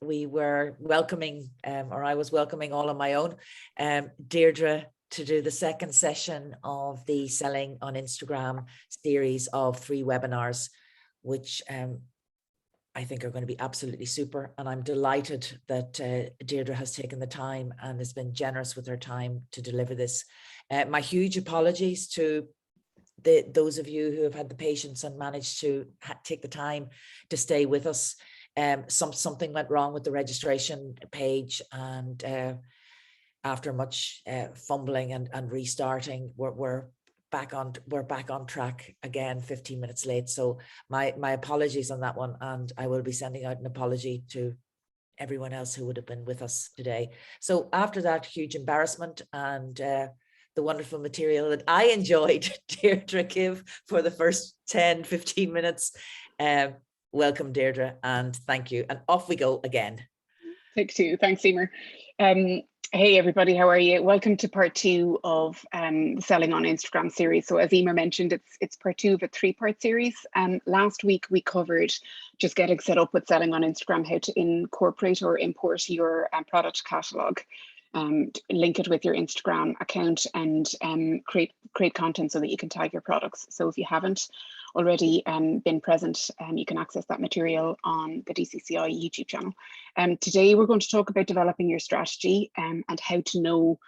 we were welcoming, or I was welcoming all on my own, Deirdre to do the second session of the Selling on Instagram series of 3 webinars, which I think are going to be absolutely super. And I'm delighted that Deirdre has taken the time and has been generous with her time to deliver this. My huge apologies to those of you who have had the patience and managed to take the time to stay with us. Something went wrong with the registration page, and after much fumbling and restarting, we're back on track again, 15 minutes late. So my apologies on that one, and I will be sending out an apology to everyone else who would have been with us today. So after that huge embarrassment and the wonderful material that I enjoyed Deirdre give for the first 10-15 minutes, welcome Deirdre, and thank you, and off we go again. Take 2. Thanks, Emer. Hey everybody, how are you? Welcome to part 2 of the Selling on Instagram series. So as Emer mentioned, it's part 2 of a 3-part series. Last week we covered just getting set up with Selling on Instagram, how to incorporate or import your product catalog, link it with your Instagram account, and create content so that you can tag your products. So if you haven't already been present, you can access that material on the DCCI YouTube channel. Today we're going to talk about developing your strategy and how to know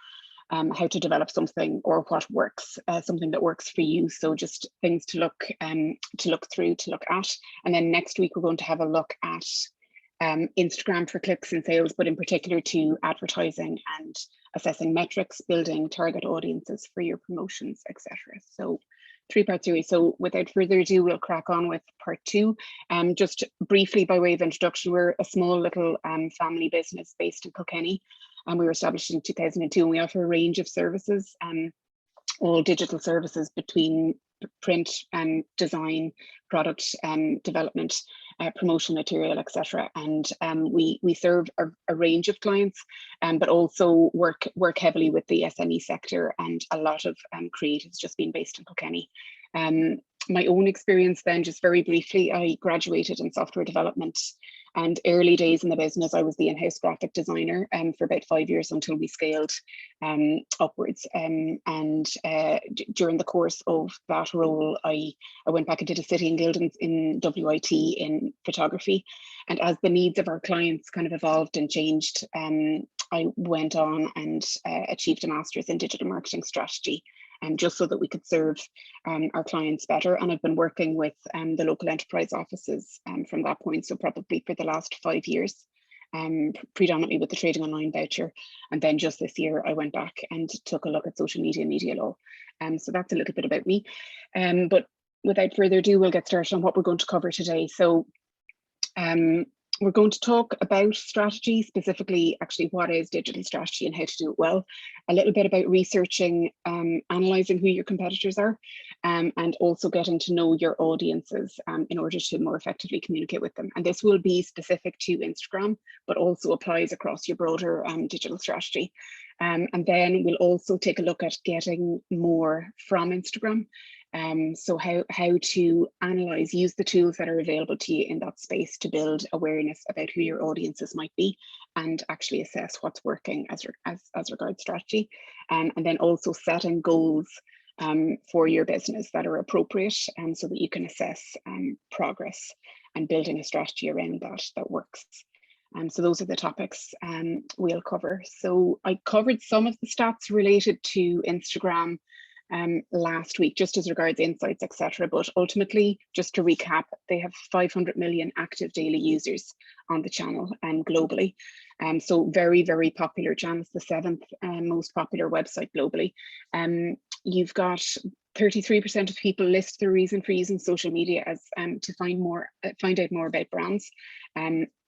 how to develop something or what works, something that works for you. So just things to look through, to look at. And then next week we're going to have a look at Instagram for clicks and sales, but in particular to advertising and assessing metrics, building target audiences for your promotions, etc. So 3-part series. So without further ado, we'll crack on with part 2. Just briefly by way of introduction, we're a small little family business based in Kilkenny, and we were established in 2002, and we offer a range of services, all digital services between print and design, product development, promotional material, etc. And we serve a range of clients, but also work heavily with the SME sector, and a lot of creatives just being based in Kilkenny. My own experience then, just very briefly, I graduated in software development, and early days in the business, I was the in-house graphic designer for about 5 years until we scaled upwards. During the course of that role, I went back and did a City and Guild in WIT in photography. And as the needs of our clients kind of evolved and changed, I went on and achieved a master's in digital marketing strategy, just so that we could serve our clients better. And I've been working with the local enterprise offices from that point, so probably for the last 5 years, predominantly with the trading online voucher. And then just this year, I went back and took a look at social media and media law. So that's a little bit about me. But without further ado, we'll get started on what we're going to cover today. So we're going to talk about strategy, specifically actually what is digital strategy and how to do it well, a little bit about researching, analysing who your competitors are, and also getting to know your audiences in order to more effectively communicate with them. And this will be specific to Instagram, but also applies across your broader digital strategy. And then we'll also take a look at getting more from Instagram. So how to analyze, use the tools that are available to you in that space to build awareness about who your audiences might be, and actually assess what's working as regards strategy, and then also setting goals for your business that are appropriate, so that you can assess progress and building a strategy around that works. So those are the topics we'll cover. So I covered some of the stats related to Instagram last week, just as regards insights, etc. But ultimately, just to recap, they have 500 million active daily users on the channel globally. So very, very popular channel. It's the 7th most popular website globally. You've got 33% of people list their reason for using social media as to find out more about brands,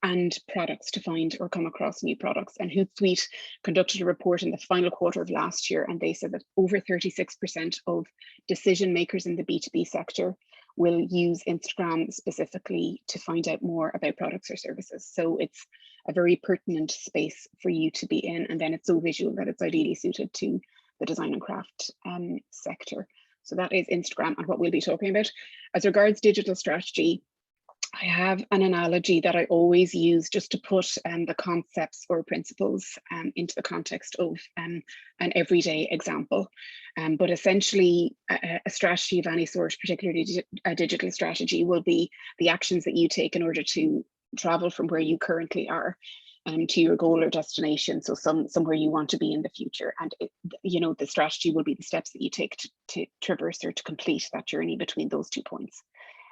and products, to find or come across new products. And Hootsuite conducted a report in the final quarter of last year, and they said that over 36% of decision makers in the B2B sector will use Instagram specifically to find out more about products or services. So it's a very pertinent space for you to be in. And then it's so visual that it's ideally suited to the design and craft sector. So that is Instagram and what we'll be talking about. As regards digital strategy, I have an analogy that I always use just to put the concepts or principles into the context of an everyday example. But essentially, a strategy of any sort, particularly a digital strategy, will be the actions that you take in order to travel from where you currently are to your goal or destination. So somewhere you want to be in the future. And the strategy will be the steps that you take to traverse or to complete that journey between those 2 points.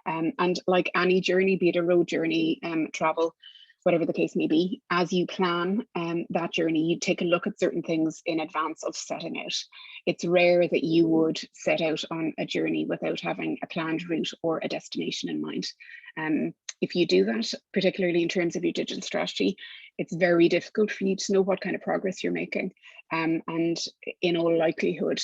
And like any journey, be it a road journey, travel, whatever the case may be, as you plan that journey, you take a look at certain things in advance of setting out. It's rare that you would set out on a journey without having a planned route or a destination in mind. If you do that, particularly in terms of your digital strategy, it's very difficult for you to know what kind of progress you're making. And in all likelihood,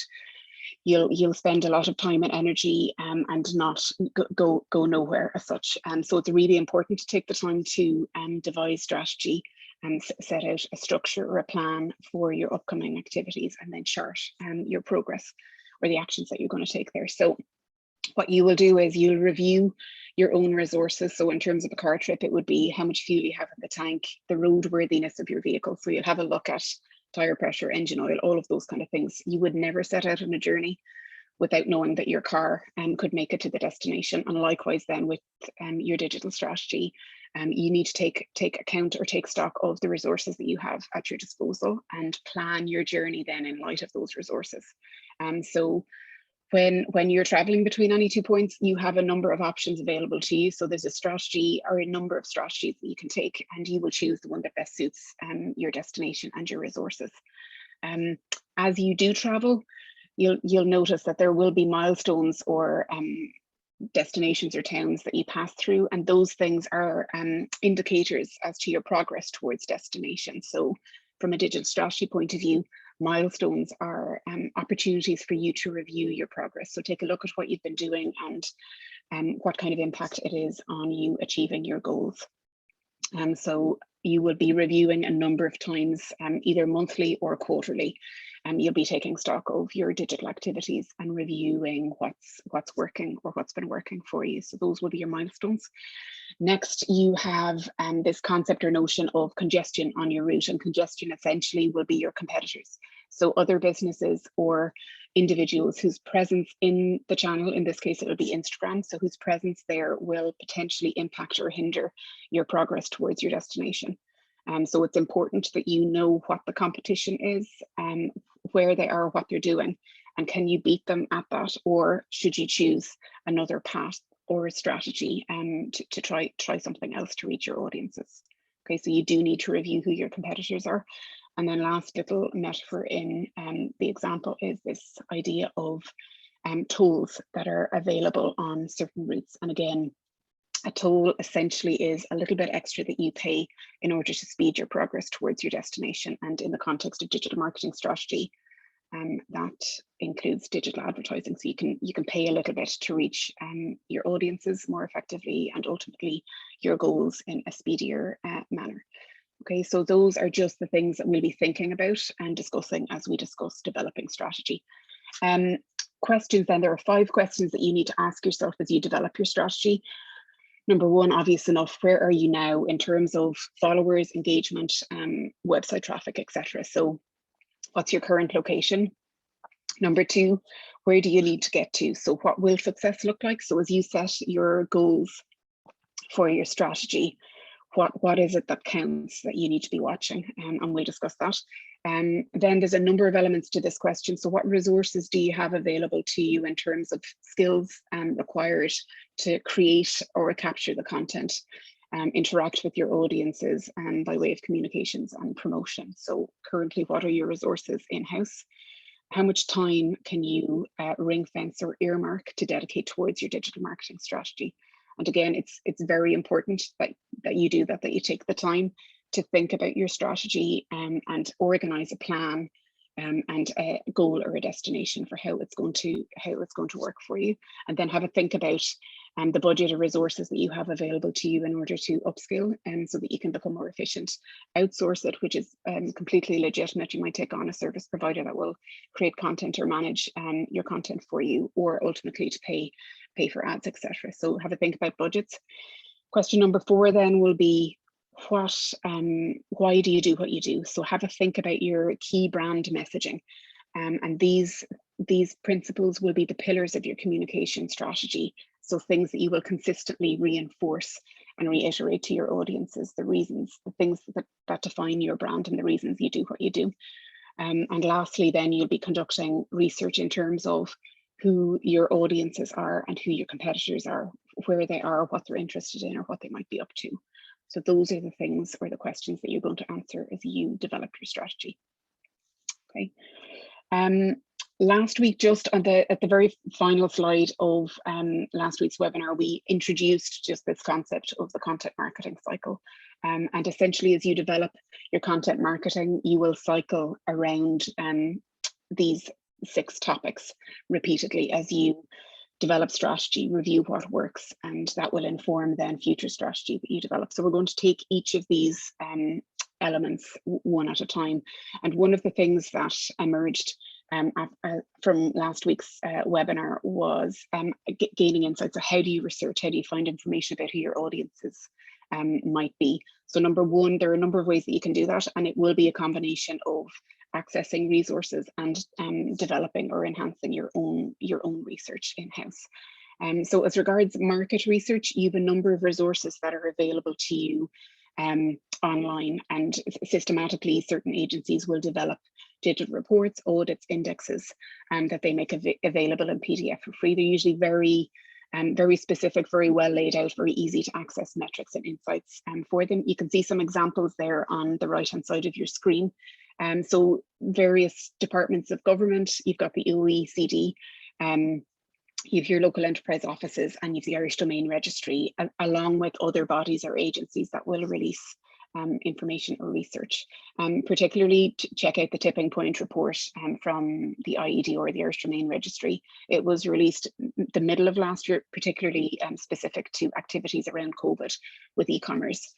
you'll spend a lot of time and energy and not go nowhere as such. So it's really important to take the time to devise strategy and set out a structure or a plan for your upcoming activities, and then chart your progress or the actions that you're going to take there. So what you will do is you'll review your own resources. So in terms of a car trip, it would be how much fuel you have in the tank, the roadworthiness of your vehicle. So you'll have a look at tire pressure, engine oil, all of those kind of things. You would never set out on a journey without knowing that your car could make it to the destination. And likewise then with your digital strategy, you need to take account or take stock of the resources that you have at your disposal and plan your journey then in light of those resources. So when you're traveling between any 2 points, you have a number of options available to you. So there's a strategy or a number of strategies that you can take, and you will choose the one that best suits your destination and your resources. As you do travel, you'll notice that there will be milestones or destinations or towns that you pass through, and those things are indicators as to your progress towards destination. So from a digital strategy point of view, milestones are opportunities for you to review your progress. So take a look at what you've been doing and what kind of impact it is on you achieving your goals. So you will be reviewing a number of times, either monthly or quarterly. You'll be taking stock of your digital activities and reviewing what's working or what's been working for you. So those will be your milestones. Next, you have this concept or notion of congestion on your route, and congestion essentially will be your competitors. So other businesses or individuals whose presence in the channel, in this case, it will be Instagram, so whose presence there will potentially impact or hinder your progress towards your destination. So it's important that you know what the competition is, where they are, what they're doing, and can you beat them at that, or should you choose another path or a strategy to try something else to reach your audiences. Okay, so you do need to review who your competitors are. And then last little metaphor in the example is this idea of tolls that are available on certain routes. And again, a toll essentially is a little bit extra that you pay in order to speed your progress towards your destination. And in the context of digital marketing strategy, that includes digital advertising. So you can pay a little bit to reach your audiences more effectively and ultimately your goals in a speedier manner. Okay, so those are just the things that we'll be thinking about and discussing as we discuss developing strategy. Questions then, there are 5 questions that you need to ask yourself as you develop your strategy. Number 1, obvious enough, where are you now in terms of followers, engagement, website traffic, etc. So what's your current location? Number 2, where do you need to get to? So what will success look like? So as you set your goals for your strategy, what is it that counts that you need to be watching? And we'll discuss that. Then there's a number of elements to this question. So what resources do you have available to you in terms of skills required to create or capture the content, interact with your audiences by way of communications and promotion? So currently, what are your resources in-house? How much time can you ring fence or earmark to dedicate towards your digital marketing strategy? And again, it's very important that you do that, that you take the time to think about your strategy and organize a plan and a goal or a destination for how it's going to work for you, and then have a think about the budget or resources that you have available to you in order to upskill so that you can become more efficient. Outsource it, which is completely legitimate. You might take on a service provider that will create content or manage your content for you, or ultimately to pay for ads, etc. So have a think about budgets. Question number 4 then will be, why do you do what you do? So have a think about your key brand messaging. And these principles will be the pillars of your communication strategy. So things that you will consistently reinforce and reiterate to your audiences, the reasons, the things that define your brand and the reasons you do what you do. And lastly, then you'll be conducting research in terms of who your audiences are and who your competitors are, where they are, what they're interested in, or what they might be up to. So those are the things or the questions that you're going to answer as you develop your strategy. Okay. Last week, just at the very final slide of last week's webinar, we introduced just this concept of the content marketing cycle. And essentially, as you develop your content marketing, you will cycle around these 6 topics repeatedly as you develop strategy, review what works, and that will inform then future strategy that you develop. So we're going to take each of these elements one at a time. And one of the things that emerged from last week's webinar was gaining insights. So how do you research? How do you find information about who your audiences might be? So number 1, there are a number of ways that you can do that, and it will be a combination of accessing resources and developing or enhancing your own research in-house. So as regards market research, you have a number of resources that are available to you online, and systematically certain agencies will develop digital reports, audits, indexes that they make available in PDF for free. They're usually very specific, very well laid out, very easy to access metrics and insights for them. You can see some examples there on the right hand side of your screen. So various departments of government, you've got the OECD, you've your local enterprise offices, and you've the Irish Domain Registry, along with other bodies or agencies that will release information or research. Particularly to check out the tipping point report from the IED or the Irish Domain Registry. It was released the middle of last year, particularly specific to activities around COVID with e-commerce.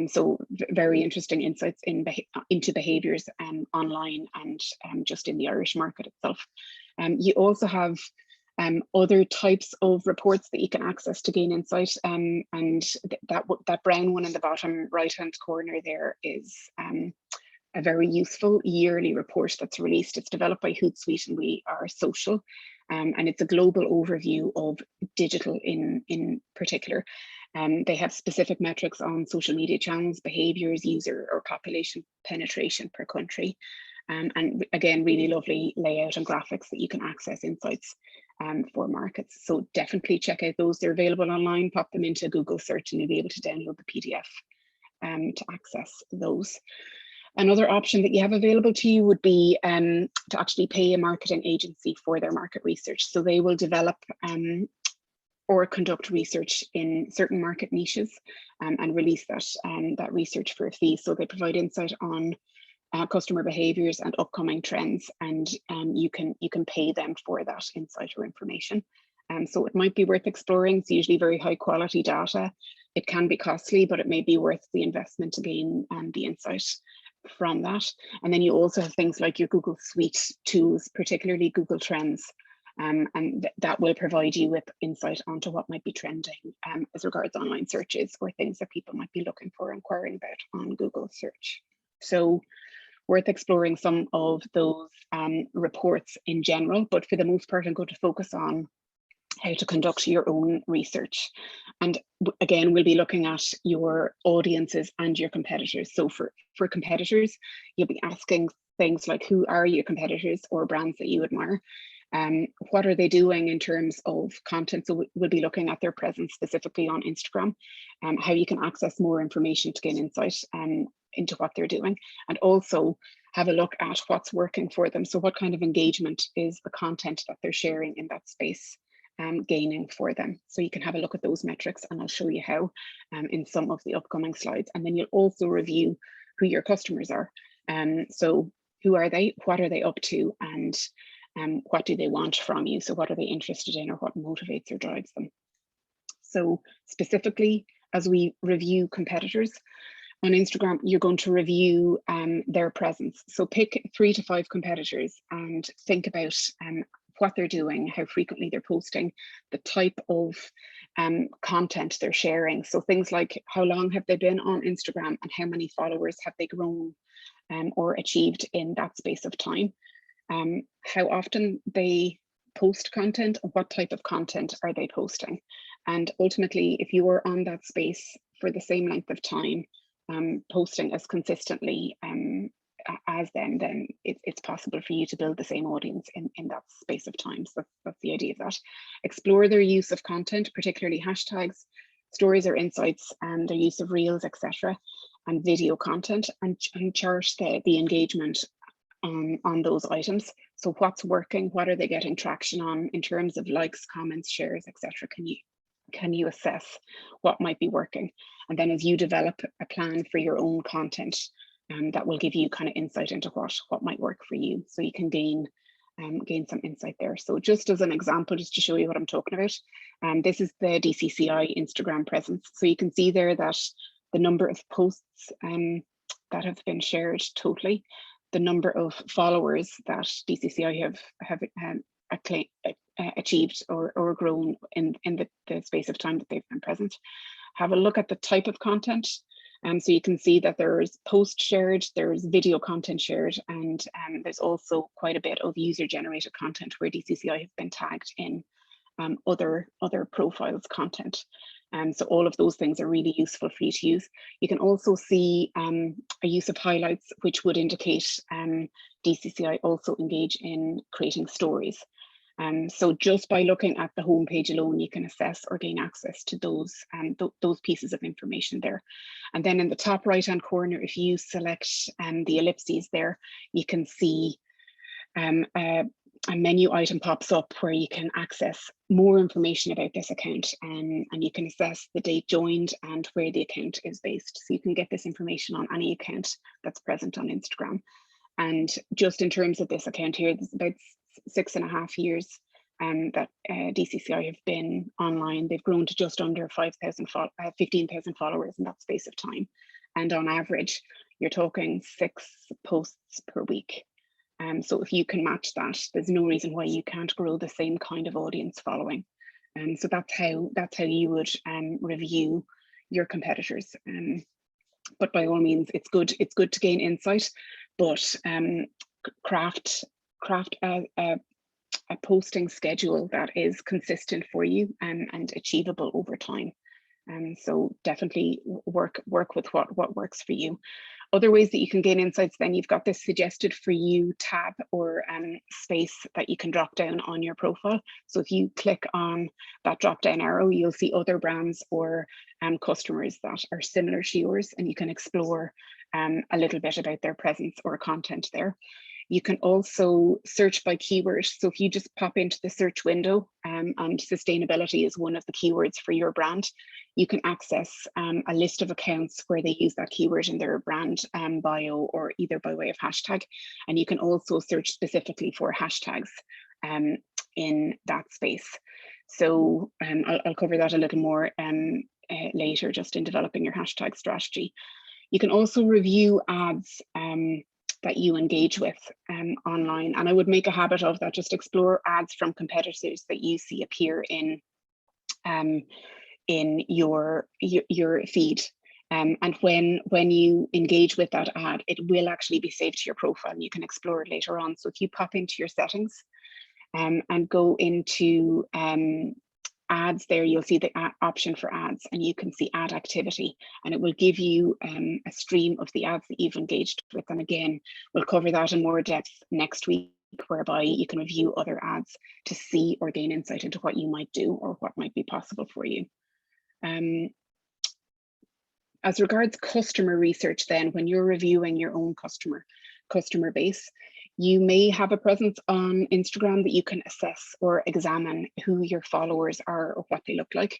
So very interesting insights into behaviours online and just in the Irish market itself. You also have other types of reports that you can access to gain insight, and that brown one in the bottom right hand corner there is a very useful yearly report that's released. It's developed by Hootsuite and We Are Social, and it's a global overview of digital in particular. They have specific metrics on social media channels, behaviours, user or population penetration per country. And again, really lovely layout and graphics that you can access insights for markets. So definitely check out those. They're available online. Pop them into a Google search and you'll be able to download the PDF to access those. Another option that you have available to you would be to actually pay a marketing agency for their market research. So they will develop or conduct research in certain market niches and release that research for a fee. So they provide insight on customer behaviours and upcoming trends, and you can pay them for that insight or information. So it might be worth exploring. It's usually very high quality data. It can be costly, but it may be worth the investment to gain the insight from that. And then you also have things like your Google Suite tools, particularly Google Trends, and that will provide you with insight onto what might be trending as regards online searches or things that people might be looking for, inquiring about on Google search. So worth exploring some of those reports in general, but for the most part, I'm going to focus on how to conduct your own research. And again, we'll be looking at your audiences and your competitors. So for competitors, you'll be asking things like, who are your competitors or brands that you admire? What are they doing in terms of content? So we'll be looking at their presence specifically on Instagram, how you can access more information to gain insight into what they're doing, and also have a look at what's working for them. So what kind of engagement is the content that they're sharing in that space gaining for them? So you can have a look at those metrics, and I'll show you how in some of the upcoming slides. And then you'll also review who your customers are. So who are they? What are they up to? And what do they want from you? So what are they interested in, or what motivates or drives them? So specifically, as we review competitors on Instagram, you're going to review their presence. So pick 3 to 5 competitors and think about what they're doing, how frequently they're posting, the type of content they're sharing. So things like how long have they been on Instagram and how many followers have they grown or achieved in that space of time. How often they post content, what type of content are they posting? And ultimately, if you are on that space for the same length of time, posting as consistently as them, then it's possible for you to build the same audience in that space of time. So that's the idea of that. Explore their use of content, particularly hashtags, stories or insights, and their use of reels, etc., and video content, and chart the engagement on those items. So what's working, what are they getting traction on in terms of likes, comments, shares, etc. Can you assess what might be working? And then as you develop a plan for your own content, that will give you kind of insight into what might work for you, so you can gain some insight there. So just as an example, just to show you what I'm talking about, this is the DCCI Instagram presence. So you can see there that the number of posts that have been shared totally, the number of followers that DCCI have achieved or grown in the space of time that they've been present. Have a look at the type of content. So you can see that there's post shared, there's video content shared, and there's also quite a bit of user generated content where DCCI have been tagged in other profiles content. So all of those things are really useful for you to use. You can also see a use of highlights, which would indicate DCCI also engage in creating stories. So just by looking at the homepage alone, you can assess or gain access to those pieces of information there. And then in the top right hand corner, if you select the ellipses there, you can see a menu item pops up where you can access more information about this account, and you can assess the date joined and where the account is based. So you can get this information on any account that's present on Instagram. And just in terms of this account here, there's about 6.5 years that DCCI have been online. They've grown to just under 15,000 followers in that space of time. And on average, you're talking 6 posts per week. So if you can match that, there's no reason why you can't grow the same kind of audience following. So that's how you would review your competitors. But by all means, it's good to gain insight, but craft a posting schedule that is consistent for you and achievable over time. So definitely work with what works for you. Other ways that you can gain insights, then you've got this suggested for you tab or space that you can drop down on your profile. So if you click on that drop down arrow, you'll see other brands or customers that are similar to yours, and you can explore a little bit about their presence or content there. You can also search by keyword. So if you just pop into the search window and sustainability is one of the keywords for your brand, you can access a list of accounts where they use that keyword in their brand bio or either by way of hashtag. And you can also search specifically for hashtags in that space. So I'll cover that a little more later, just in developing your hashtag strategy. You can also review ads that you engage with online. And I would make a habit of that, just explore ads from competitors that you see appear in your feed. And when you engage with that ad, it will actually be saved to your profile and you can explore it later on. So if you pop into your settings and go into ads there, you'll see the option for ads, and you can see ad activity, and it will give you a stream of the ads that you've engaged with. And again, we'll cover that in more depth next week, whereby you can review other ads to see or gain insight into what you might do or what might be possible for you. As regards customer research, then, when you're reviewing your own customer base, you may have a presence on Instagram that you can assess or examine who your followers are or what they look like.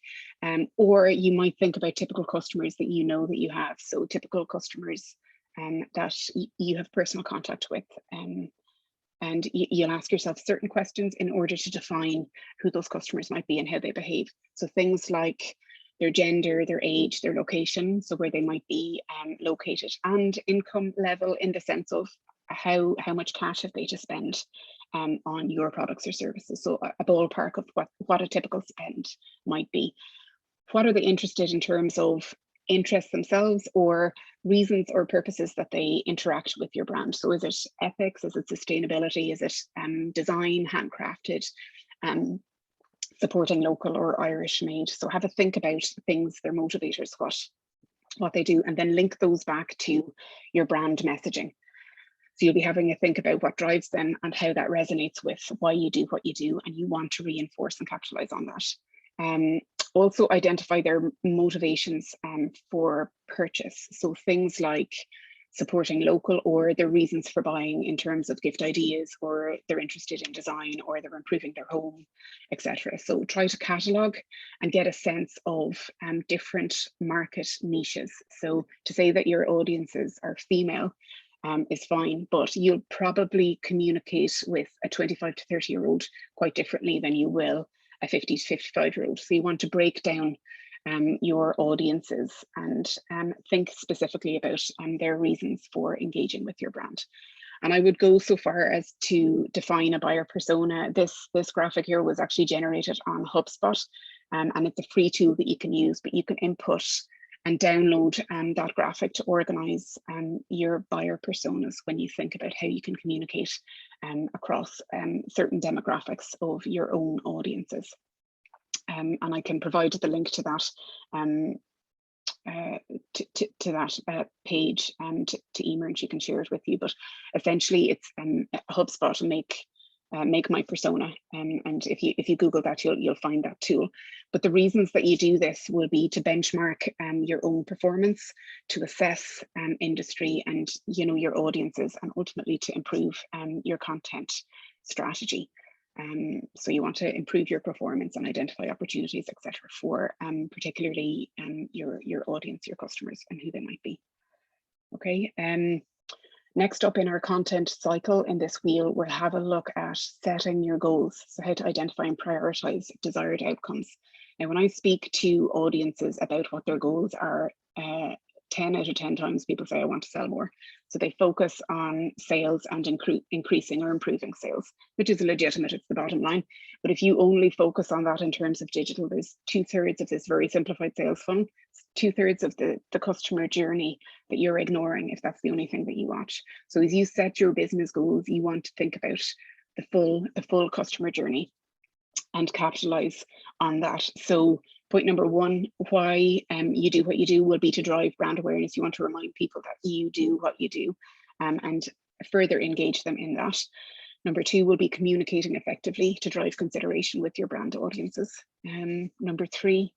Or you might think about typical customers that you know that you have. So typical customers that you have personal contact with. And you'll ask yourself certain questions in order to define who those customers might be and how they behave. So things like their gender, their age, their location, so where they might be located, and income level in the sense of how much cash have they to spend on your products or services. So a ballpark of what a typical spend might be. what are they interested in terms of interests themselves or reasons or purposes that they interact with your brand. So is it ethics, is it sustainability, is it design, handcrafted, supporting local or Irish made? So have a think about things, their motivators, what they do, and then link those back to your brand messaging. So you'll be having a think about what drives them and how that resonates with why you do what you do, and you want to reinforce and capitalize on that. Also identify their motivations for purchase. So things like supporting local or their reasons for buying in terms of gift ideas, or they're interested in design, or they're improving their home, etc. So try to catalogue and get a sense of different market niches. So to say that your audiences are female is fine, but you'll probably communicate with a 25 to 30-year-old quite differently than you will a 50 to 55-year-old. So you want to break down your audiences and think specifically about their reasons for engaging with your brand. And I would go so far as to define a buyer persona. This graphic here was actually generated on HubSpot, and it's a free tool that you can use, but you can input and download that graphic to organize your buyer personas when you think about how you can communicate across certain demographics of your own audiences. And I can provide the link to that page to Emer, and she can share it with you. But essentially, it's HubSpot to make my persona, and if you Google that, you'll find that tool. But the reasons that you do this will be to benchmark your own performance, to assess industry and your audiences, and ultimately to improve your content strategy. So you want to improve your performance and identify opportunities, etc., for particularly your audience, your customers, and who they might be. Okay. Next up in our content cycle in this wheel, we'll have a look at setting your goals. So how to identify and prioritize desired outcomes. Now, when I speak to audiences about what their goals are, 10 out of 10 times people say, I want to sell more. So they focus on sales and increasing or improving sales, which is legitimate, it's the bottom line. But if you only focus on that in terms of digital, there's 2/3 of this very simplified sales funnel, 2/3 of the customer journey that you're ignoring if that's the only thing that you watch. So as you set your business goals, you want to think about the full customer journey and capitalize on that. So point number one, why you do what you do will be to drive brand awareness. You want to remind people that you do what you do and further engage them in that. Number two will be communicating effectively to drive consideration with your brand audiences. Number three,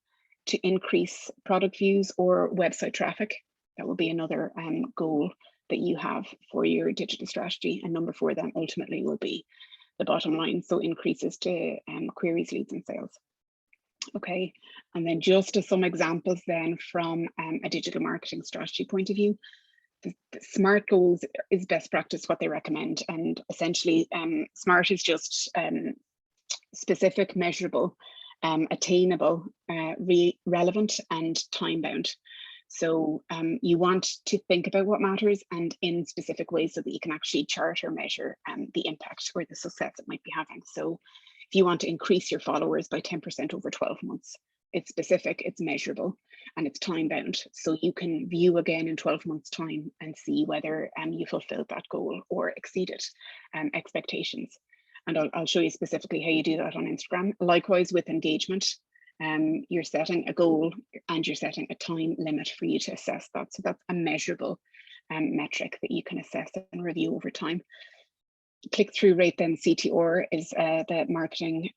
to increase product views or website traffic. That will be another goal that you have for your digital strategy. And number four then ultimately will be the bottom line. So increases to queries, leads, and sales. Okay, and then just as some examples then from a digital marketing strategy point of view, the SMART goals is best practice, what they recommend. And essentially SMART is just specific, measurable, attainable, relevant, and time bound. So you want to think about what matters and in specific ways so that you can actually chart or measure the impact or the success it might be having. So if you want to increase your followers by 10% over 12 months, it's specific, it's measurable, and it's time bound. So you can view again in 12 months time and see whether you fulfilled that goal or exceeded expectations. And I'll show you specifically how you do that on Instagram. Likewise with engagement, you're setting a goal and you're setting a time limit for you to assess that. So that's a measurable metric that you can assess and review over time. Click-through rate then, CTR, is the marketing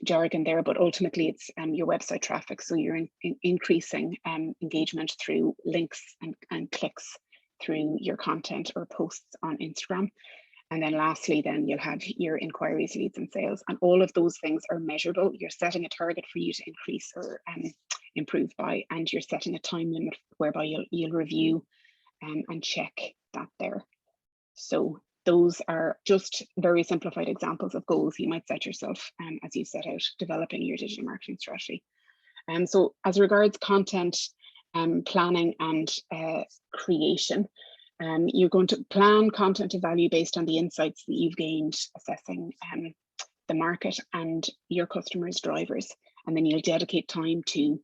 jargon there, but ultimately it's your website traffic. So you're increasing engagement through links and clicks through your content or posts on Instagram. And then lastly, then you'll have your inquiries, leads, and sales. And all of those things are measurable. You're setting a target for you to increase or improve by, and you're setting a time limit whereby you'll review and check that there. So those are just very simplified examples of goals you might set yourself as you set out developing your digital marketing strategy. So as regards content planning and creation, you're going to plan content of value based on the insights that you've gained assessing the market and your customers' drivers. And then you'll dedicate time to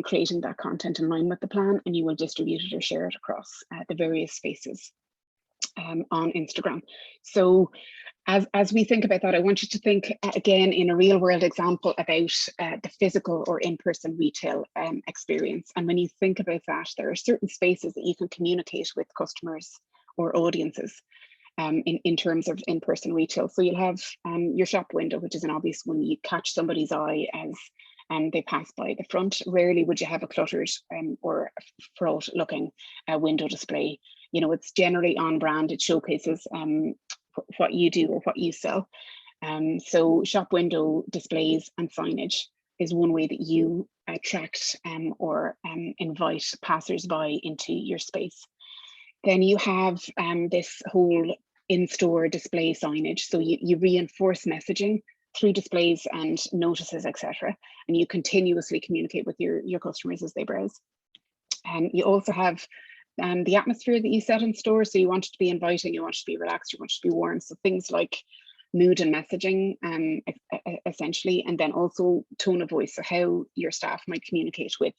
creating that content in line with the plan, and you will distribute it or share it across the various spaces on Instagram. So as we think about that, I want you to think again in a real world example about the physical or in-person retail experience. And when you think about that, there are certain spaces that you can communicate with customers or audiences in terms of in-person retail. So you'll have your shop window, which is an obvious one. You catch somebody's eye as they pass by the front. Rarely would you have a cluttered or fraught looking window display. You know, it's generally on brand. It showcases what you do or what you sell. So shop window displays and signage is one way that you attract or invite passers-by into your space. Then you have this whole in-store display signage. So you reinforce messaging through displays and notices, etc. And you continuously communicate with your customers as they browse. You also have the atmosphere that you set in store. So you want it to be inviting, you want it to be relaxed, you want it to be warm. So things like mood and messaging, essentially, and then also tone of voice, so how your staff might communicate with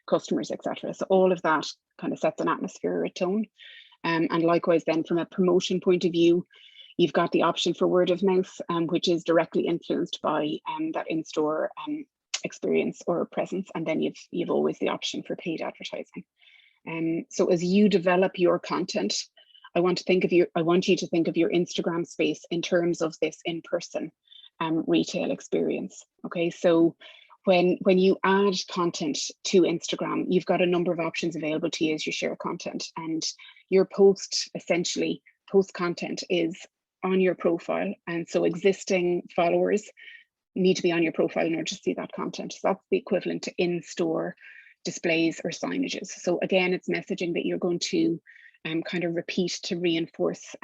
customers, etc. So all of that kind of sets an atmosphere or a tone. And likewise then from a promotion point of view, you've got the option for word of mouth, which is directly influenced by that in-store experience or presence. And then you've always the option for paid advertising. So as you develop your content, I want you to think of your Instagram space in terms of this in-person retail experience. Okay, so when you add content to Instagram, you've got a number of options available to you as you share content, and your post content is on your profile, and so existing followers need to be on your profile in order to see that content. So that's the equivalent to in-store displays or signages. So again, it's messaging that you're going to kind of repeat to reinforce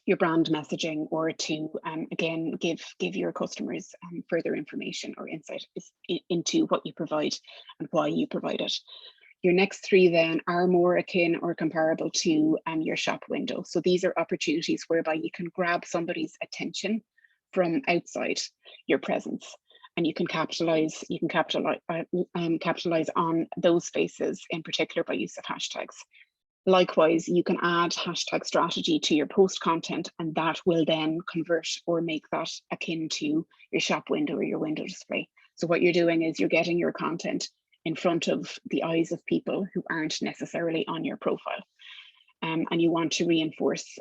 your brand messaging, or to again give your customers further information or insight into what you provide and why you provide it. Your next three then are more akin or comparable to your shop window. So these are opportunities whereby you can grab somebody's attention from outside your presence, and you can capitalize on those spaces in particular by use of hashtags. Likewise, you can add hashtag strategy to your post content, and that will then convert or make that akin to your shop window or your window display. So what you're doing is you're getting your content in front of the eyes of people who aren't necessarily on your profile. And you want to reinforce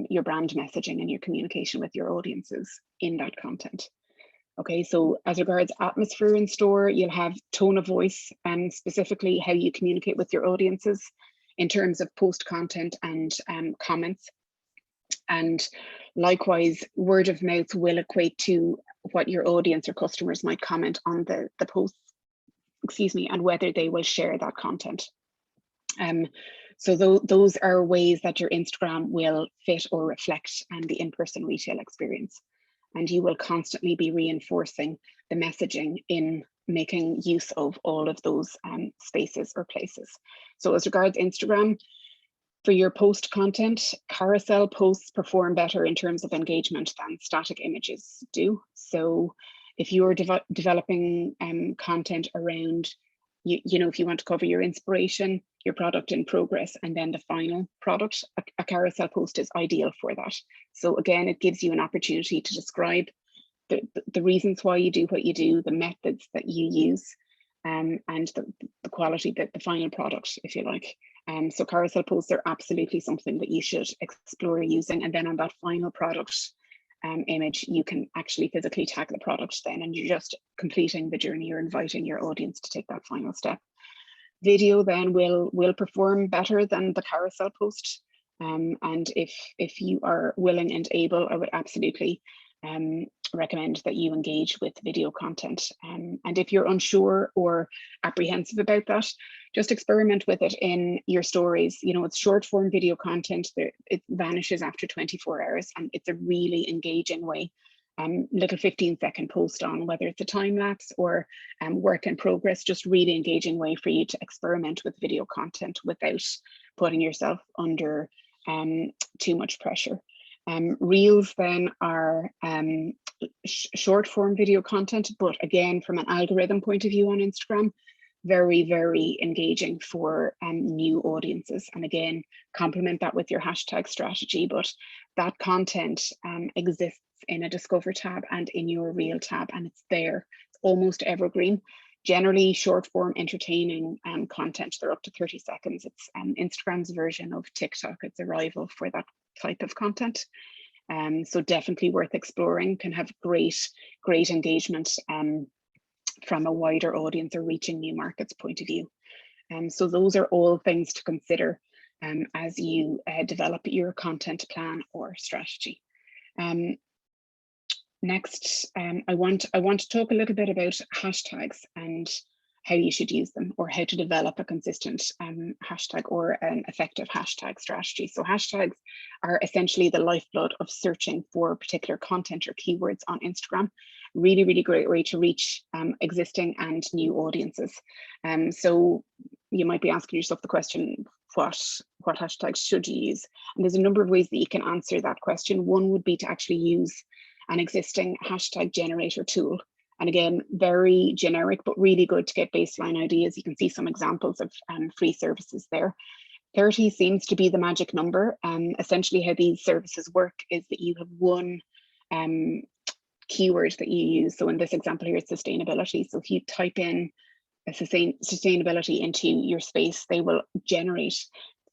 your brand messaging and your communication with your audiences in that content. Okay, so as regards atmosphere in store, you'll have tone of voice and specifically how you communicate with your audiences in terms of post content and comments. And likewise, word of mouth will equate to what your audience or customers might comment on the posts, and whether they will share that content. So those are ways that your Instagram will fit or reflect the in-person retail experience. And you will constantly be reinforcing the messaging in making use of all of those spaces or places. So as regards Instagram, for your post content, carousel posts perform better in terms of engagement than static images do. So if you're developing content around, if you want to cover your inspiration, your product in progress, and then the final product, a carousel post is ideal for that. So again, it gives you an opportunity to describe the reasons why you do what you do, the methods that you use, and the quality, the final product, if you like. So carousel posts are absolutely something that you should explore using. And then on that final product image, you can actually physically tag the product then, and you're just completing the journey. You're inviting your audience to take that final step. Video then will perform better than the carousel post. And if you are willing and able, I would absolutely recommend that you engage with video content. And if you're unsure or apprehensive about that, just experiment with it in your stories. It's short form video content. It vanishes after 24 hours, and it's a really engaging way. Little 15-second post on, whether it's a time lapse or work in progress, just really engaging way for you to experiment with video content without putting yourself under too much pressure. Reels then are short form video content, but again, from an algorithm point of view on Instagram, very, very engaging for new audiences. And again, complement that with your hashtag strategy, but that content exists in a Discover tab and in your Reel tab, and it's there. It's almost evergreen. Generally short form entertaining content. They're up to 30 seconds. It's Instagram's version of TikTok. It's a rival for that type of content. So definitely worth exploring, can have great engagement from a wider audience or reaching new markets point of view. So those are all things to consider as you develop your content plan or strategy. Next, I want to talk a little bit about hashtags and how you should use them, or how to develop a consistent hashtag or an effective hashtag strategy. So hashtags are essentially the lifeblood of searching for particular content or keywords on Instagram. Really, really great way to reach existing and new audiences. So you might be asking yourself the question, what hashtags should you use? And there's a number of ways that you can answer that question. One would be to actually use an existing hashtag generator tool. And again, very generic, but really good to get baseline ideas. You can see some examples of free services there. 30 seems to be the magic number. Essentially how these services work is that you have one keyword that you use. So in this example here, it's sustainability. So if you type in sustainability into your space, they will generate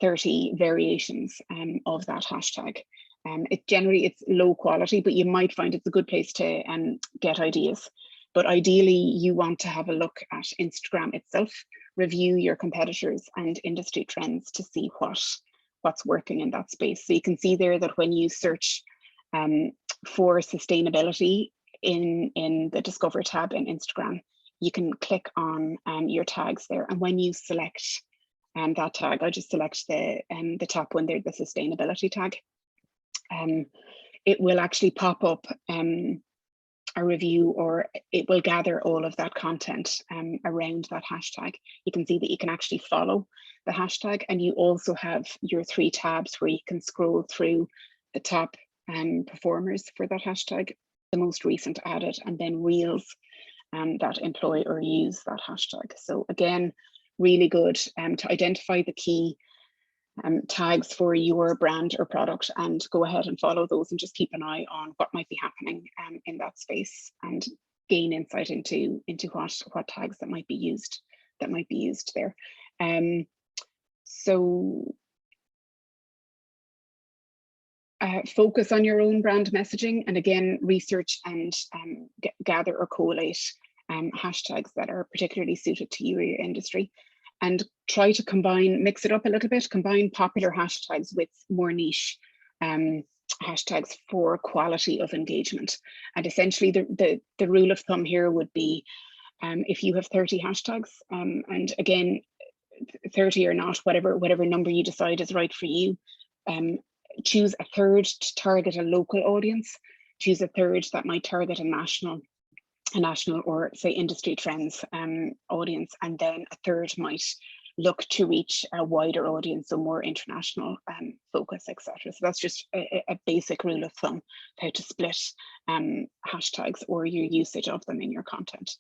30 variations of that hashtag. It's low quality, but you might find it's a good place to get ideas. But ideally, you want to have a look at Instagram itself, review your competitors and industry trends to see what's working in that space. So you can see there that when you search for sustainability in the Discover tab in Instagram, you can click on your tags there. And when you select that tag, I just select the top one there, the sustainability tag. It will actually pop up a review, or it will gather all of that content around that hashtag. You can see that you can actually follow the hashtag, and you also have your 3 tabs where you can scroll through the top performers for that hashtag, the most recent added, and then reels that employ or use that hashtag. So again, really good to identify the key tags for your brand or product, and go ahead and follow those, and just keep an eye on what might be happening in that space, and gain insight into what tags that might be used there. So focus on your own brand messaging, and again, research and gather or collate hashtags that are particularly suited to you or your industry, and try to mix it up a little bit, combine popular hashtags with more niche hashtags for quality of engagement. And essentially the rule of thumb here would be, if you have 30 hashtags, and again, 30 or not, whatever number you decide is right for you, choose a third to target a local audience, choose a third that might target a national or say industry trends audience, and then a third might look to reach a wider audience, so more international focus, etc. So that's just a basic rule of thumb, how to split hashtags or your usage of them in your content.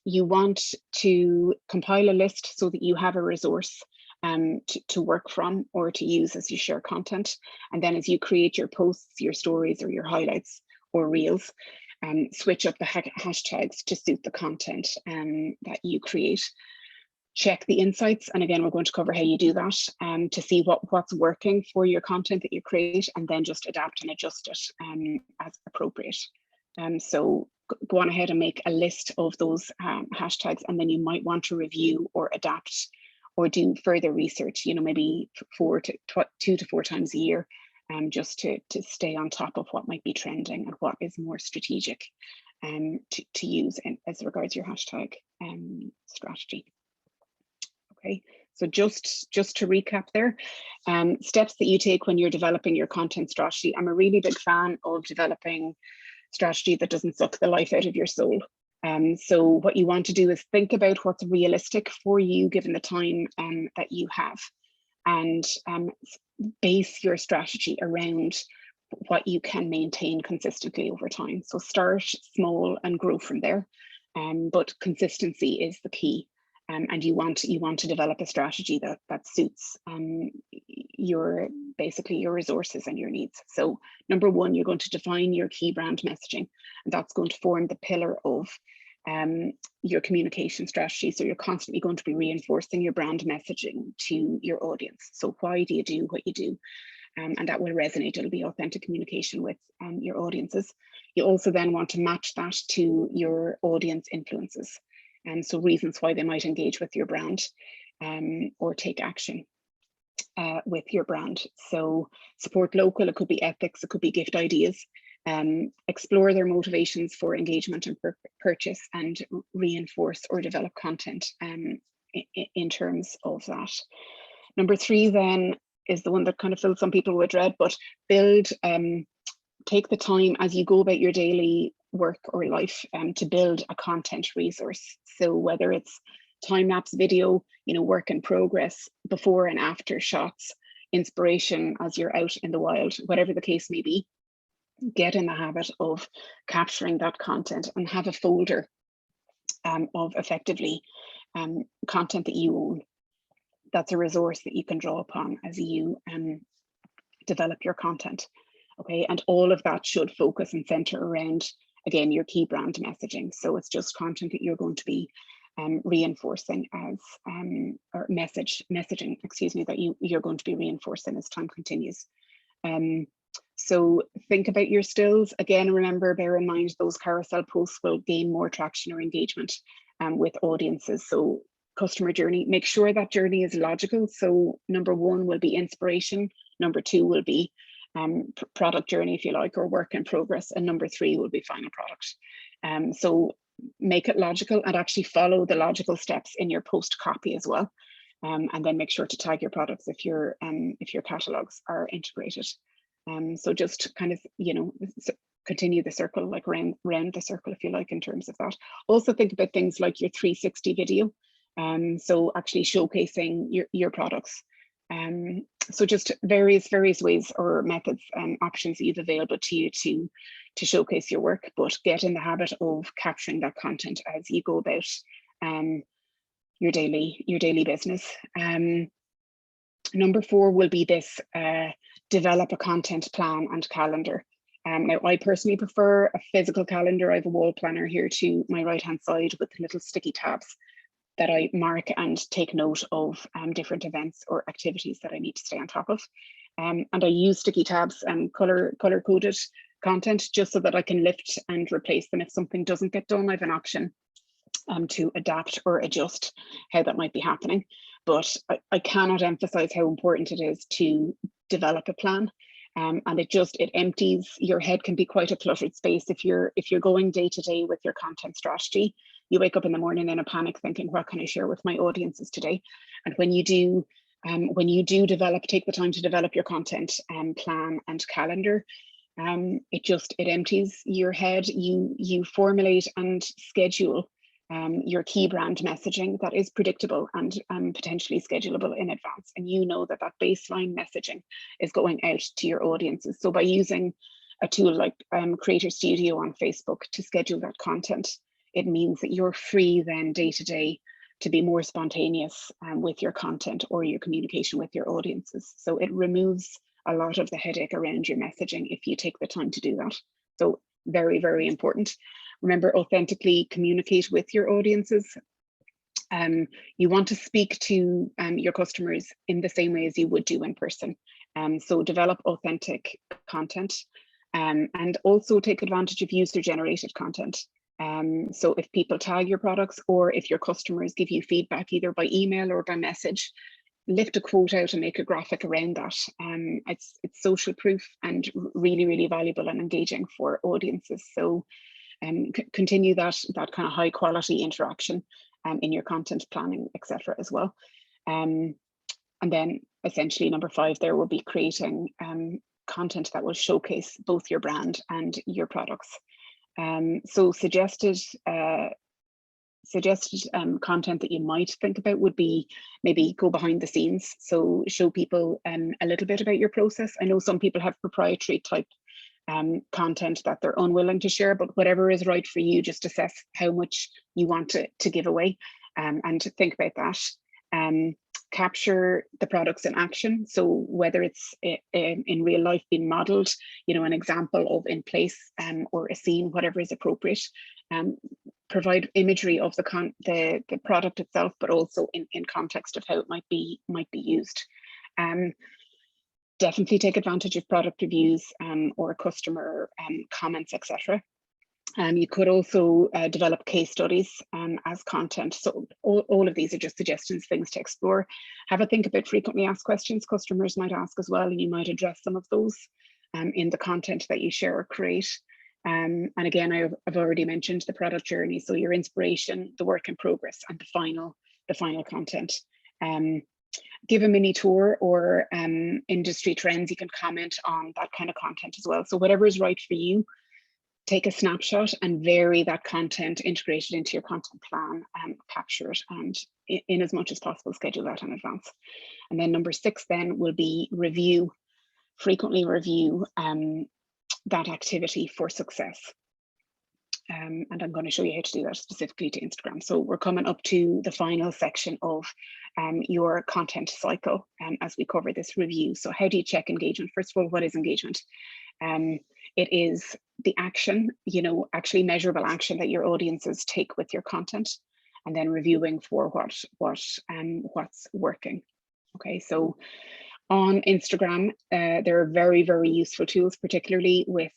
You want to compile a list so that you have a resource to work from or to use as you share content. And then as you create your posts, your stories, or your highlights or reels, switch up the hashtags to suit the content that you create. Check the insights, and again, we're going to cover how you do that to see what's working for your content that you create, and then just adapt and adjust it as appropriate. So go on ahead and make a list of those hashtags, and then you might want to review or adapt or do further research, maybe 2 to 4 times a year, just to stay on top of what might be trending and what is more strategic to use as regards your hashtag strategy. Okay, so just to recap there, steps that you take when you're developing your content strategy. I'm a really big fan of developing strategy that doesn't suck the life out of your soul. So what you want to do is think about what's realistic for you given the time that you have, and base your strategy around what you can maintain consistently over time. So start small and grow from there. But consistency is the key. And you want to develop a strategy that suits your resources and your needs. So number one, you're going to define your key brand messaging, and that's going to form the pillar of your communication strategy. So you're constantly going to be reinforcing your brand messaging to your audience. So why do you do what you do? And that will resonate. It'll be authentic communication with your audiences. You also then want to match that to your audience influences. And so reasons why they might engage with your brand or take action with your brand. So support local, it could be ethics, it could be gift ideas. Explore their motivations for engagement and purchase, and reinforce or develop content in terms of that. Number three then is the one that kind of fills some people with dread, but build, take the time as you go about your daily work or life to build a content resource. So whether it's time-lapse video, work in progress, before and after shots, inspiration as you're out in the wild, whatever the case may be, get in the habit of capturing that content and have a folder of effectively content that you own. That's a resource that you can draw upon as you develop your content. Okay, and all of that should focus and center around, again, your key brand messaging. So it's just content that you're going to be reinforcing as, or messaging, excuse me, that you're going to be reinforcing as time continues. So think about your stills. Again, remember, bear in mind, those carousel posts will gain more traction or engagement with audiences. So customer journey, make sure that journey is logical. So number one will be inspiration. Number two will be product journey, if you like, or work in progress. And number three will be final product. So make it logical and actually follow the logical steps in your post copy as well. And then make sure to tag your products if your catalogs are integrated. So just kind of, continue the circle, like round the circle, if you like, in terms of that. Also think about things like your 360 video. So actually showcasing your products. So just various ways or methods and options that you've available to you to showcase your work, but get in the habit of capturing that content as you go about your daily business. Number four will be this, develop a content plan and calendar. Now, I personally prefer a physical calendar. I have a wall planner here to my right-hand side with little sticky tabs that I mark and take note of different events or activities that I need to stay on top of. And I use sticky tabs and color-coded content just so that I can lift and replace them. If something doesn't get done, I have an option to adapt or adjust how that might be happening. But I cannot emphasize how important it is to develop a plan. And it empties, your head can be quite a cluttered space if you're going day to day with your content strategy. You wake up in the morning in a panic thinking, what can I share with my audiences today? And when you do take the time to develop your content plan and calendar, it empties your head. You formulate and schedule your key brand messaging that is predictable and potentially schedulable in advance. And you know that baseline messaging is going out to your audiences. So by using a tool like Creator Studio on Facebook to schedule that content, it means that you're free then day to day to be more spontaneous with your content or your communication with your audiences. So it removes a lot of the headache around your messaging if you take the time to do that. So very, very important. Remember, authentically communicate with your audiences. You want to speak to your customers in the same way as you would do in person. So develop authentic content and also take advantage of user-generated content. So if people tag your products or if your customers give you feedback either by email or by message, lift a quote out and make a graphic around that. It's social proof and really, really valuable and engaging for audiences. So continue that kind of high quality interaction in your content planning, etc. as well. And then essentially number 5 there will be creating content that will showcase both your brand and your products. So suggested content that you might think about would be maybe go behind the scenes. So show people a little bit about your process. I know some people have proprietary type content that they're unwilling to share, but whatever is right for you, just assess how much you want to give away, and to think about that. Capture the products in action. So whether it's in real life being modeled, an example of in place, or a scene, whatever is appropriate. Provide imagery of the product itself, but also in context of how it might be used. Definitely take advantage of product reviews, or customer comments, etc. You could also develop case studies as content. So all of these are just suggestions, things to explore. Have a think about frequently asked questions customers might ask as well, and you might address some of those in the content that you share or create. And again, I've already mentioned the product journey. So your inspiration, the work in progress, and the final content. Give a mini tour or industry trends. You can comment on that kind of content as well. So whatever is right for you, take a snapshot and vary that content, integrate it into your content plan, and capture it, and in as much as possible, schedule that in advance. And then number 6 then will be review, frequently review that activity for success. And I'm going to show you how to do that specifically to Instagram. So we're coming up to the final section of your content cycle as we cover this review. So how do you check engagement? First of all, what is engagement? It is the action, actually measurable action that your audiences take with your content, and then reviewing for what's working. Okay, so on Instagram, there are very, very useful tools, particularly with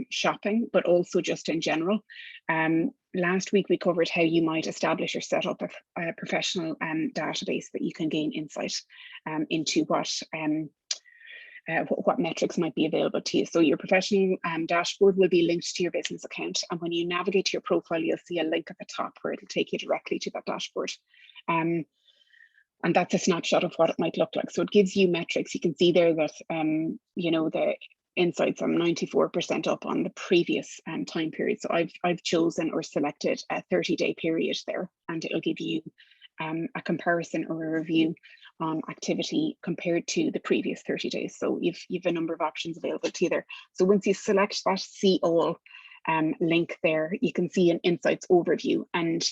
shopping, but also just in general. Last week, we covered how you might establish or set up a professional database that you can gain insight into what metrics might be available to you. So your professional dashboard will be linked to your business account. And when you navigate to your profile, you'll see a link at the top where it'll take you directly to that dashboard. And that's a snapshot of what it might look like. So it gives you metrics. You can see there that, the insights are 94% up on the previous time period. So I've chosen or selected a 30-day period there, and it'll give you a comparison or a review on activity compared to the previous 30 days. So you've a number of options available to you there. So once you select that see all link there, you can see an insights overview. And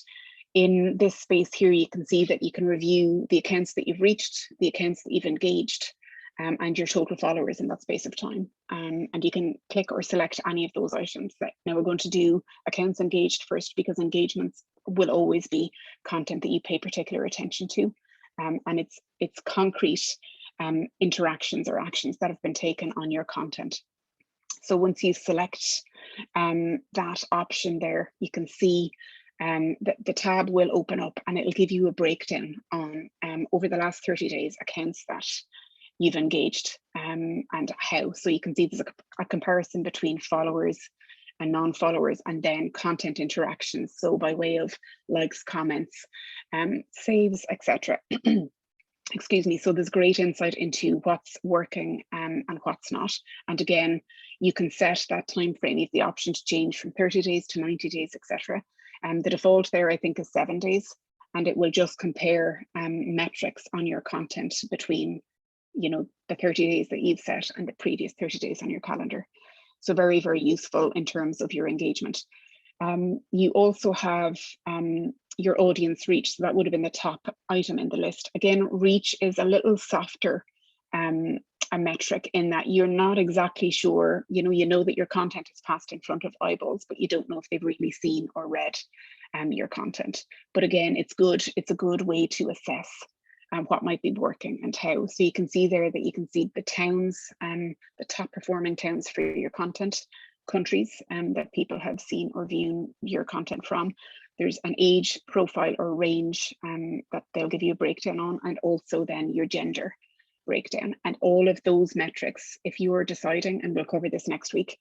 in this space here, you can see that you can review the accounts that you've reached, the accounts that you've engaged, and your total followers in that space of time. And you can click or select any of those items. Now we're going to do accounts engaged first, because engagements will always be content that you pay particular attention to. And it's concrete interactions or actions that have been taken on your content. So once you select that option there, you can see the tab will open up, and it'll give you a breakdown on over the last 30 days accounts that you've engaged and how. So you can see there's a comparison between followers and non-followers, and then content interactions. So by way of likes, comments, saves, etc. Excuse me. So there's great insight into what's working and what's not. And again, you can set that time frame. You have the option to change from 30 days to 90 days, etc. The default there, I think, is 7 days, and it will just compare metrics on your content between, the 30 days that you've set and the previous 30 days on your calendar. So very, very useful in terms of your engagement. You also have your audience reach. So that would have been the top item in the list. Again, reach is a little softer a metric in that you're not exactly sure, you know that your content is passed in front of eyeballs, but you don't know if they've really seen or read your content. But again, it's good. It's a good way to assess what might be working and how. So you can see there that you can see the towns and the top performing towns for your content, countries that people have seen or viewed your content from. There's an age profile or range that they'll give you a breakdown on, and also then your gender breakdown. And all of those metrics, if you are deciding, and we'll cover this next week,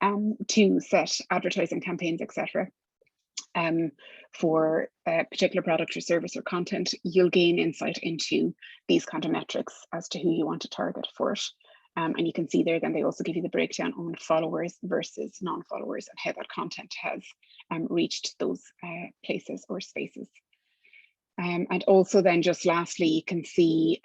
to set advertising campaigns, etc. For a particular product or service or content, you'll gain insight into these kind of metrics as to who you want to target for it. And you can see there, then they also give you the breakdown on followers versus non-followers and how that content has reached those places or spaces. And also then just lastly, you can see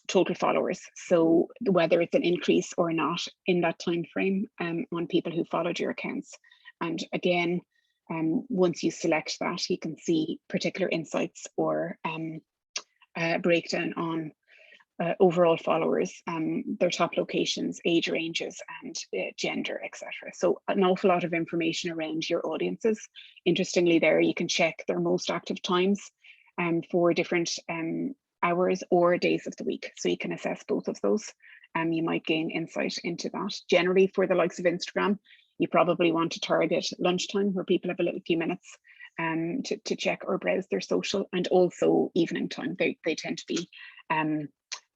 total followers. So whether it's an increase or not in that time frame on people who followed your accounts. And again, once you select that, you can see particular insights or breakdown on overall followers, their top locations, age ranges, and gender, etc. So an awful lot of information around your audiences. Interestingly, there you can check their most active times for different hours or days of the week. So you can assess both of those. You might gain insight into that. Generally, for the likes of Instagram, you probably want to target lunchtime where people have a little few minutes to check or browse their social, and also evening time. They tend to be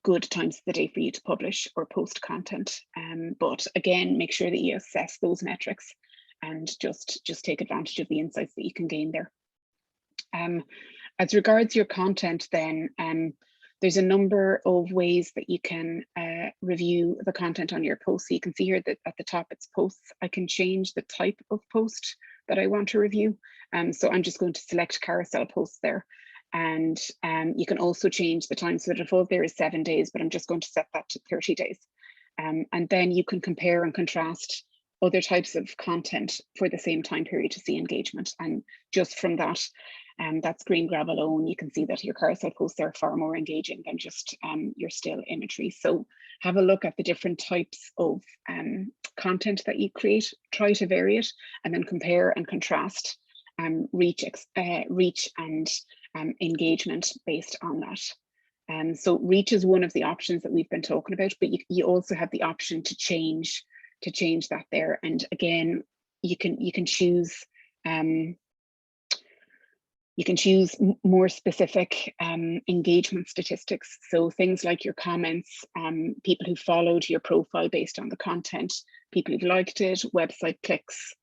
good times of the day for you to publish or post content. But again, make sure that you assess those metrics and just take advantage of the insights that you can gain there. As regards your content then, there's a number of ways that you can review the content on your post. So you can see here that at the top it's posts. I can change the type of post that I want to review. So I'm just going to select carousel posts there. And you can also change the time. So the default there is 7 days, but I'm just going to set that to 30 days. And then you can compare and contrast other types of content for the same time period to see engagement. And just from that, that screen grab alone, you can see that your carousel posts are far more engaging than just your still imagery. So have a look at the different types of content that you create, try to vary it, and then compare and contrast reach and engagement based on that. So reach is one of the options that we've been talking about, but you also have the option to change that there. And again, you can choose more specific engagement statistics. So things like your comments, people who followed your profile based on the content, people who liked it, website clicks,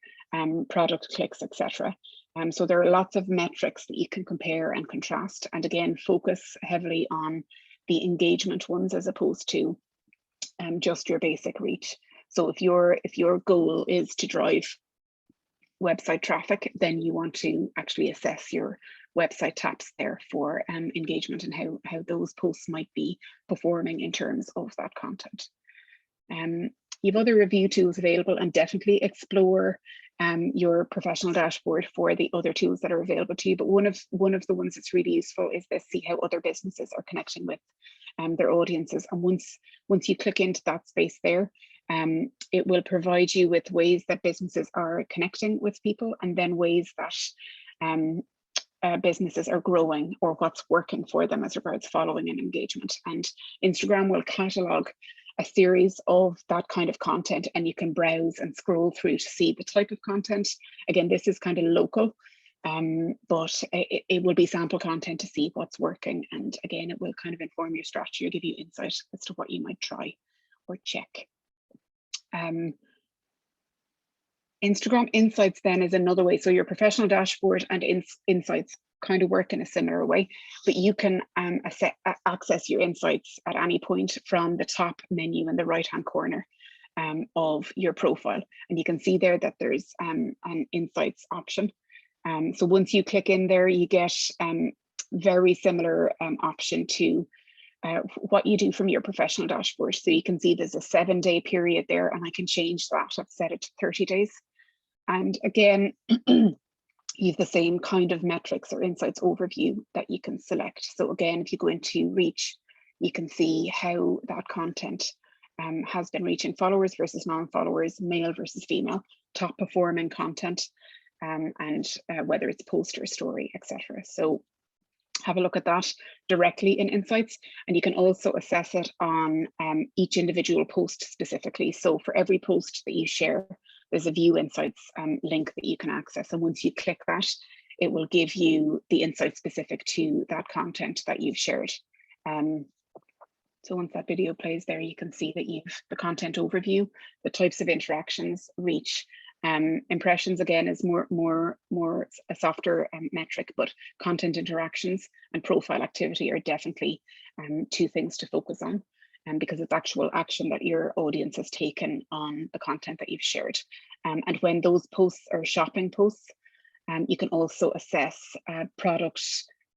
product clicks, etc. So there are lots of metrics that you can compare and contrast, and again, focus heavily on the engagement ones as opposed to just your basic reach. So if your goal is to drive website traffic, then you want to actually assess your website taps there for engagement and how those posts might be performing in terms of that content. You have other review tools available, and definitely explore your professional dashboard for the other tools that are available to you. But one of the ones that's really useful is this: see how other businesses are connecting with their audiences. And once you click into that space there, it will provide you with ways that businesses are connecting with people, and then ways that businesses are growing or what's working for them as regards following and engagement. And Instagram will catalog a series of that kind of content, and you can browse and scroll through to see the type of content. Again, this is kind of local, but it will be sample content to see what's working. And again, it will kind of inform your strategy or give you insight as to what you might try or check. Instagram Insights then is another way. So your professional dashboard and Insights kind of work in a similar way, but you can access your insights at any point from the top menu in the right-hand corner of your profile. And you can see there that there's an Insights option. So once you click in there, you get very similar option to what you do from your professional dashboard. So you can see there's a 7-day period there, and I can change that. I've set it to 30 days. And again, you have the same kind of metrics or insights overview that you can select. So again, if you go into reach, you can see how that content has been reaching followers versus non-followers, male versus female, top performing content, and whether it's post or story, etc. So have a look at that directly in Insights, and you can also assess it on each individual post specifically. So for every post that you share, there's a View Insights link that you can access, and once you click that, it will give you the insight specific to that content that you've shared. So once that video plays there, you can see that you've the content overview, the types of interactions, reach. Impressions again is more a softer metric, but content interactions and profile activity are definitely two things to focus on, because it's actual action that your audience has taken on the content that you've shared. And when those posts are shopping posts, you can also assess product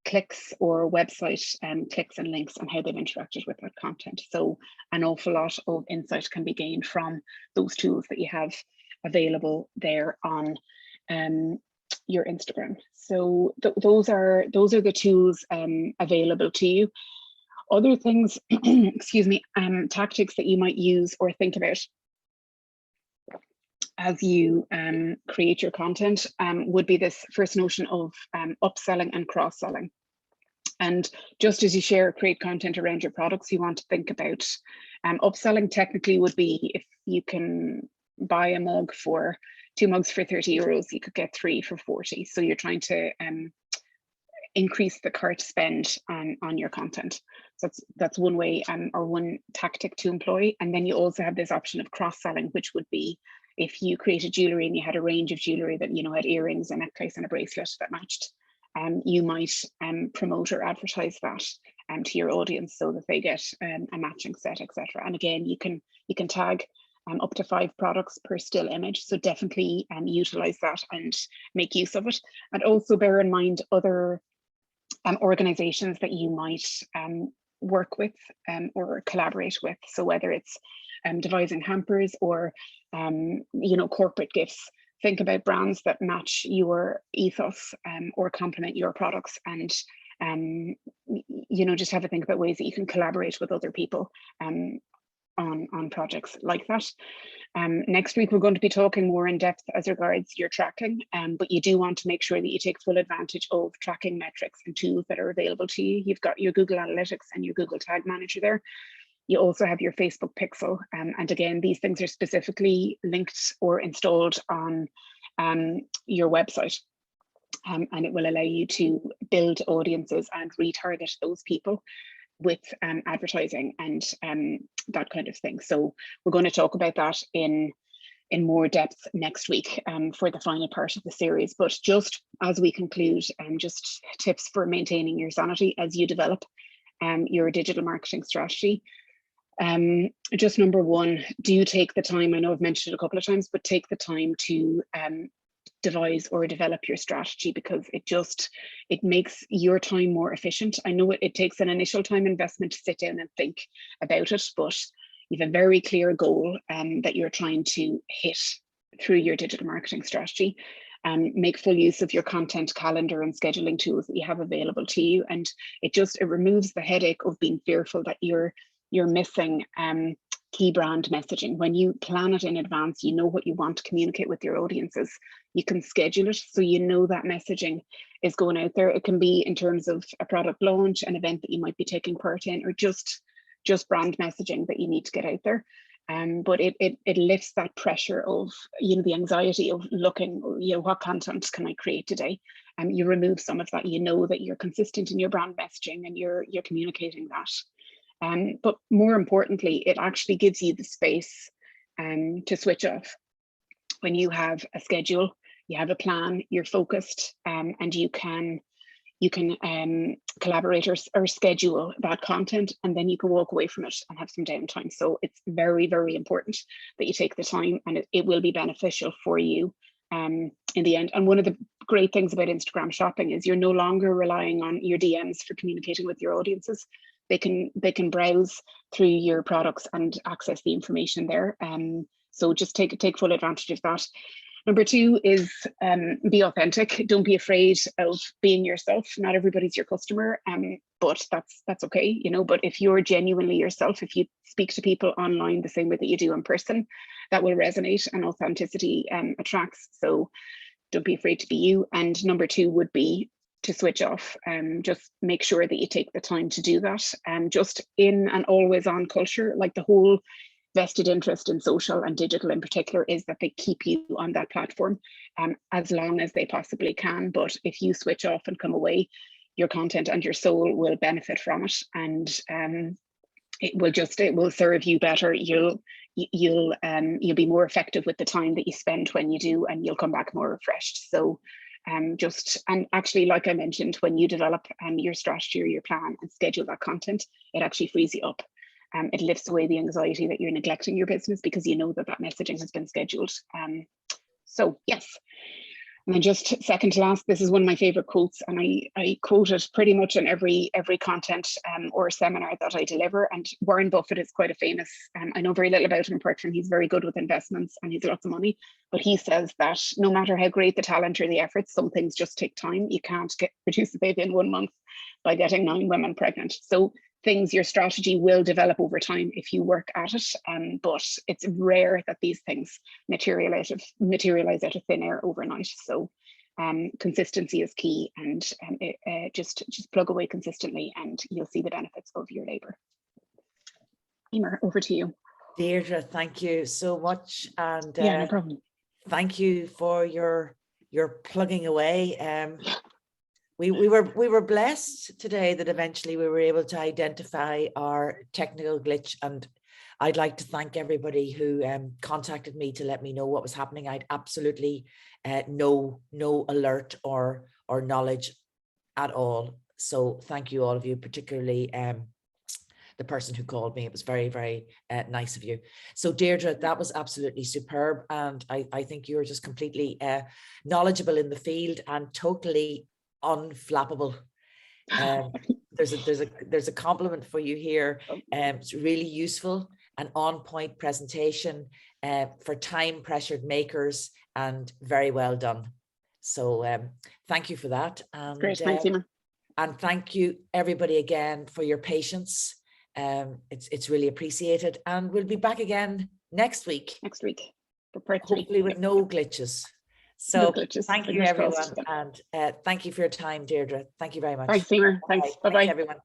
clicks or website clicks and links and how they've interacted with that content. So an awful lot of insight can be gained from those tools that you have available there on your Instagram. So those are the tools available to you. Other things, excuse me, tactics that you might use or think about as you create your content would be this first notion of upselling and cross-selling. And just as you create content around your products, you want to think about upselling. Technically would be if you can buy a mug for 2 mugs for 30 euros, you could get 3 for 40. So you're trying to increase the cart spend on your content. So that's one way or one tactic to employ. And then you also have this option of cross-selling, which would be if you created jewelry and you had a range of jewelry that, you know, had earrings, a necklace and a bracelet that matched, you might promote or advertise that to your audience so that they get a matching set, etc. And again, you can tag up to 5 products per still image. So definitely utilize that and make use of it. And also bear in mind other organizations that you might work with or collaborate with. So whether it's devising hampers or you know, corporate gifts, think about brands that match your ethos or complement your products, and you know, just have a think about ways that you can collaborate with other people on projects like that. Next week, we're going to be talking more in depth as regards your tracking, but you do want to make sure that you take full advantage of tracking metrics and tools that are available to you. You've got your Google Analytics and your Google Tag Manager there. You also have your Facebook Pixel. And again, these things are specifically linked or installed on your website. And it will allow you to build audiences and retarget those people with advertising and that kind of thing. So we're going to talk about that in more depth next week for the final part of the series. But just as we conclude, just tips for maintaining your sanity as you develop your digital marketing strategy. Just number one, do take the time. I know I've mentioned it a couple of times, but take the time to devise or develop your strategy, because it makes your time more efficient. I know it takes an initial time investment to sit down and think about it, but you have a very clear goal that you're trying to hit through your digital marketing strategy. Make full use of your content calendar and scheduling tools that you have available to you, and it removes the headache of being fearful that you're missing key brand messaging. When you plan it in advance, you know what you want to communicate with your audiences. You can schedule it so you know that messaging is going out there. It can be in terms of a product launch, an event that you might be taking part in, or just brand messaging that you need to get out there. But it lifts that pressure of, you know, the anxiety of looking, you know, what content can I create today? You remove some of that. You know that you're consistent in your brand messaging and you're communicating that. But more importantly, it actually gives you the space to switch off. When you have a schedule, you have a plan, you're focused, and you can collaborate or schedule that content, and then you can walk away from it and have some downtime. So it's very, very important that you take the time, and it will be beneficial for you in the end. And one of the great things about Instagram shopping is you're no longer relying on your DMs for communicating with your audiences. They can browse through your products and access the information there. So just take full advantage of that. Number two is be authentic. Don't be afraid of being yourself. Not everybody's your customer, but that's okay, you know. But if you're genuinely yourself, if you speak to people online the same way that you do in person, that will resonate, and authenticity attracts. So don't be afraid to be you. And number two would be to switch off. Just make sure that you take the time to do that. Just in an always on culture, like the whole vested interest in social and digital in particular is that they keep you on that platform as long as they possibly can. But if you switch off and come away, your content and your soul will benefit from it, and it will serve you better. You'll be more effective with the time that you spend when you do, and you'll come back more refreshed. So and actually, like I mentioned, when you develop your strategy or your plan and schedule that content, it actually frees you up. It lifts away the anxiety that you're neglecting your business because you know that messaging has been scheduled. So yes. And then just second to last, this is one of my favorite quotes, and I quote it pretty much in every content or seminar that I deliver. And Warren Buffett is quite a famous, I know very little about him apart from he's very good with investments and he's lots of money, but he says that no matter how great the talent or the efforts, some things just take time. You can't produce a baby in 1 month by getting 9 women pregnant. So your strategy will develop over time if you work at it, but it's rare that these things materialize out of thin air overnight. So consistency is key, and just plug away consistently and you'll see the benefits of your labor. Emer, over to you. Deirdre, thank you so much. And yeah, no problem. Thank you for your plugging away. We were blessed today that eventually we were able to identify our technical glitch, and I'd like to thank everybody who contacted me to let me know what was happening. I'd absolutely no alert or knowledge at all. So thank you all of you, particularly the person who called me. It was very, very nice of you. So Deirdre, that was absolutely superb, and I think you were just completely knowledgeable in the field and totally unflappable. There's a compliment for you here. It's really useful and on point presentation for time pressured makers, and very well done. So thank you for that. And great, thanks, Emer. And thank you everybody again for your patience. It's really appreciated, and we'll be back again next week For part 3. hopefully with no glitches. So no glitches. Thank you everyone, and thank you for your time, Deirdre. Thank you very much. Thanks, Emer. Thanks. Bye-bye. Everyone.